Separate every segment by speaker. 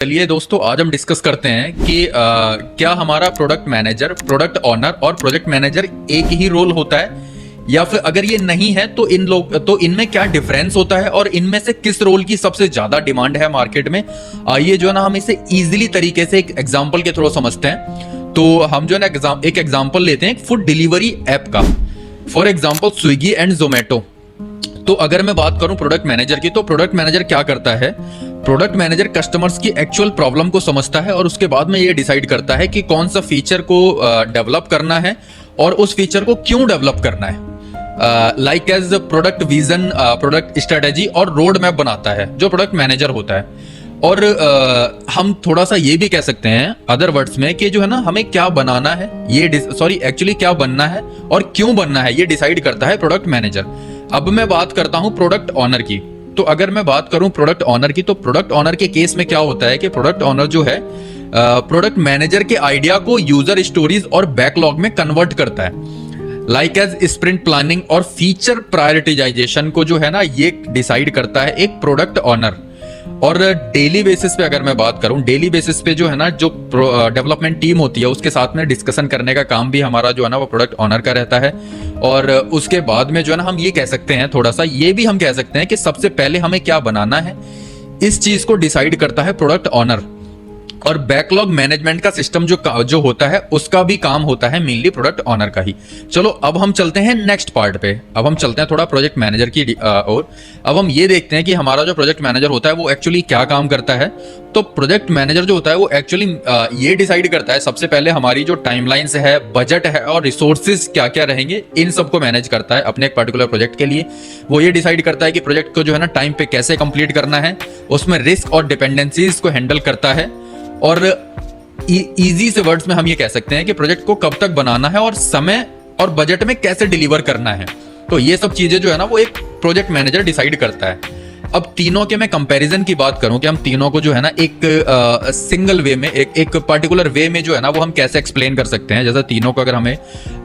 Speaker 1: चलिए दोस्तों, आज हम डिस्कस करते हैं कि क्या हमारा प्रोडक्ट मैनेजर, प्रोडक्ट ऑनर और प्रोजेक्ट मैनेजर एक ही रोल होता है, या फिर अगर ये नहीं है तो इनमें क्या डिफरेंस होता है और इनमें से किस रोल की सबसे ज्यादा डिमांड है मार्केट में। आइए जो है ना हम इसे इजीली तरीके से एक एग्जांपल के थ्रू समझते हैं। तो हम जो है ना एक एग्जांपल लेते हैं फूड डिलीवरी ऐप का, for example Swiggy and Zomato. तो अगर मैं बात करूं प्रोडक्ट मैनेजर की, तो प्रोडक्ट मैनेजर क्या करता है? प्रोडक्ट मैनेजर कस्टमर्स की एक्चुअल प्रॉब्लम को समझता है और उसके बाद में ये डिसाइड करता है कि कौन सा फीचर को डेवलप करना है और उस फीचर को क्यों डेवलप करना है। Like as product vision, product strategy और रोड मैप बनाता है जो प्रोडक्ट मैनेजर होता है। और हम थोड़ा सा ये भी कह सकते हैं अदर वर्ड्स में कि जो है ना हमें क्या बनाना है, एक्चुअली क्या बनना है और क्यों बनना है, ये डिसाइड करता है प्रोडक्ट मैनेजर। अब मैं बात करता हूं प्रोडक्ट ऑनर की। तो अगर मैं बात करूं प्रोडक्ट ऑनर की, तो प्रोडक्ट ऑनर के केस में क्या होता है कि प्रोडक्ट ऑनर जो है प्रोडक्ट मैनेजर के आइडिया को यूजर स्टोरीज और बैकलॉग में कन्वर्ट करता है। लाइक एज स्प्रिंट प्लानिंग और फीचर प्रायोरिटाइजेशन को जो है ना ये डिसाइड करता है एक प्रोडक्ट ऑनर। और डेली बेसिस पे अगर मैं बात करूं, डेली बेसिस पे जो है ना जो डेवलपमेंट टीम होती है उसके साथ में डिस्कशन करने का काम भी हमारा जो है ना वो प्रोडक्ट ऑनर का रहता है। और उसके बाद में जो है ना हम ये कह सकते हैं, थोड़ा सा ये भी हम कह सकते हैं कि सबसे पहले हमें क्या बनाना है इस चीज को डिसाइड करता है प्रोडक्ट ऑनर। और बैकलॉग मैनेजमेंट का सिस्टम जो होता है उसका भी काम होता है मेनली प्रोडक्ट ऑनर का ही। चलो अब हम चलते हैं नेक्स्ट पार्ट पे। अब हम चलते हैं थोड़ा प्रोजेक्ट मैनेजर की और अब हम ये देखते हैं कि हमारा जो प्रोजेक्ट मैनेजर होता है वो एक्चुअली क्या काम करता है। तो प्रोजेक्ट मैनेजर जो होता है वो एक्चुअली ये डिसाइड करता है सबसे पहले हमारी जो टाइमलाइंस है, बजट है और रिसोर्सेज क्या क्या रहेंगे, इन सबको मैनेज करता है अपने एक पर्टिकुलर प्रोजेक्ट के लिए। वो ये डिसाइड करता है कि प्रोजेक्ट को जो है ना टाइम पे कैसे कंप्लीट करना है, उसमें रिस्क और डिपेंडेंसीज को हैंडल करता है। और इजी से वर्ड्स में हम ये कह सकते हैं कि प्रोजेक्ट को कब तक बनाना है और समय और बजट में कैसे डिलीवर करना है। तो ये सब चीजें जो है ना वो एक प्रोजेक्ट मैनेजर डिसाइड करता है। अब तीनों के मैं कंपैरिजन की बात करूं कि हम तीनों को जो है ना एक सिंगल वे में, एक पर्टिकुलर वे में जो है ना वो हम कैसे एक्सप्लेन कर सकते हैं। जैसे तीनों को अगर हमें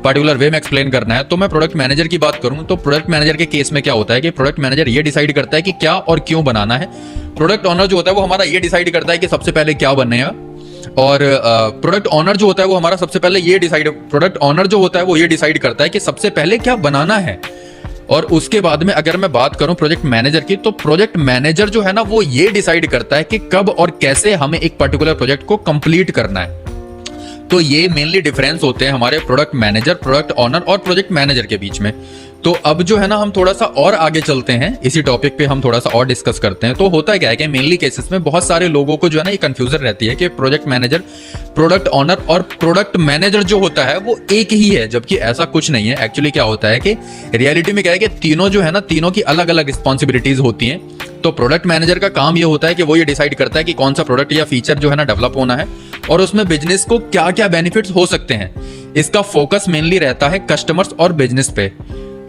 Speaker 1: पर्टिकुलर वे में एक्सप्लेन करना है, तो मैं प्रोडक्ट मैनेजर की बात करूं तो प्रोडक्ट मैनेजर के केस में क्या होता है कि प्रोडक्ट मैनेजर ये डिसाइड करता है कि क्या और क्यों बनाना है। प्रोडक्ट ऑनर जो होता है वो हमारा ये डिसाइड करता है कि सबसे पहले क्या बनेगा। और प्रोडक्ट ऑनर जो होता है वो हमारा सबसे पहले प्रोडक्ट ऑनर जो होता है वो ये डिसाइड करता है कि सबसे पहले क्या बनाना है। और उसके बाद में अगर मैं बात करूं प्रोजेक्ट मैनेजर की, तो प्रोजेक्ट मैनेजर जो है ना वो ये डिसाइड करता है कि कब और कैसे हमें एक पर्टिकुलर प्रोजेक्ट को कंप्लीट करना है। तो ये मेनली डिफरेंस होते हैं हमारे प्रोडक्ट मैनेजर, प्रोडक्ट ऑनर और प्रोजेक्ट मैनेजर के बीच में। तो अब जो है ना हम थोड़ा सा और आगे चलते हैं, इसी टॉपिक पे हम थोड़ा सा और डिस्कस करते हैं। तो होता क्या है कि मेनली केसेस में बहुत सारे लोगों को जो है ना ये कंफ्यूजन रहती है कि प्रोजेक्ट मैनेजर, प्रोडक्ट ऑनर और प्रोडक्ट मैनेजर जो होता है वो एक ही है, जबकि ऐसा कुछ नहीं है। एक्चुअली क्या होता है कि रियलिटी में क्या है कि तीनों जो है ना, तीनों की अलग अलग रिस्पॉन्सिबिलिटीज होती हैं। तो प्रोडक्ट मैनेजर का काम ये होता है कि वो ये डिसाइड करता है कि कौन सा प्रोडक्ट या फीचर जो है ना डेवलप होना है और उसमें बिजनेस को क्या क्या बेनिफिट्स हो सकते हैं। इसका फोकस मेनली रहता है कस्टमर्स और बिजनेस पे।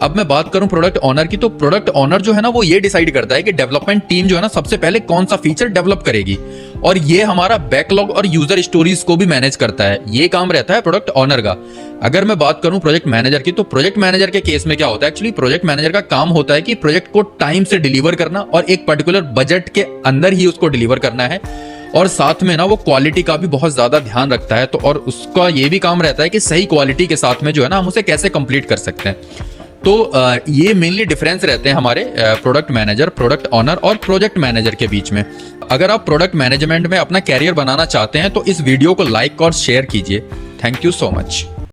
Speaker 1: अब मैं बात करूं प्रोडक्ट ऑनर की, तो प्रोडक्ट ऑनर जो है ना वो ये डिसाइड करता है कि डेवलपमेंट टीम जो है ना सबसे पहले कौन सा फीचर डेवलप करेगी, और ये हमारा बैकलॉग और यूजर स्टोरीज को भी मैनेज करता है। ये काम रहता है प्रोडक्ट ऑनर का। अगर मैं बात करूं प्रोजेक्ट मैनेजर की, तो प्रोजेक्ट मैनेजर के केस में क्या होता है, एक्चुअली प्रोजेक्ट मैनेजर का काम होता है कि प्रोजेक्ट को टाइम से डिलीवर करना और एक पर्टिकुलर बजट के अंदर ही उसको डिलीवर करना है। और साथ में ना वो क्वालिटी का भी बहुत ज्यादा ध्यान रखता है। तो और उसका ये भी काम रहता है कि सही क्वालिटी के साथ में जो है ना हम उसे कैसे कंप्लीट कर सकते हैं। तो ये मेनली डिफरेंस रहते हैं हमारे प्रोडक्ट मैनेजर, प्रोडक्ट ऑनर और प्रोजेक्ट मैनेजर के बीच में। अगर आप प्रोडक्ट मैनेजमेंट में अपना कैरियर बनाना चाहते हैं तो इस वीडियो को लाइक और शेयर कीजिए। Thank you so much.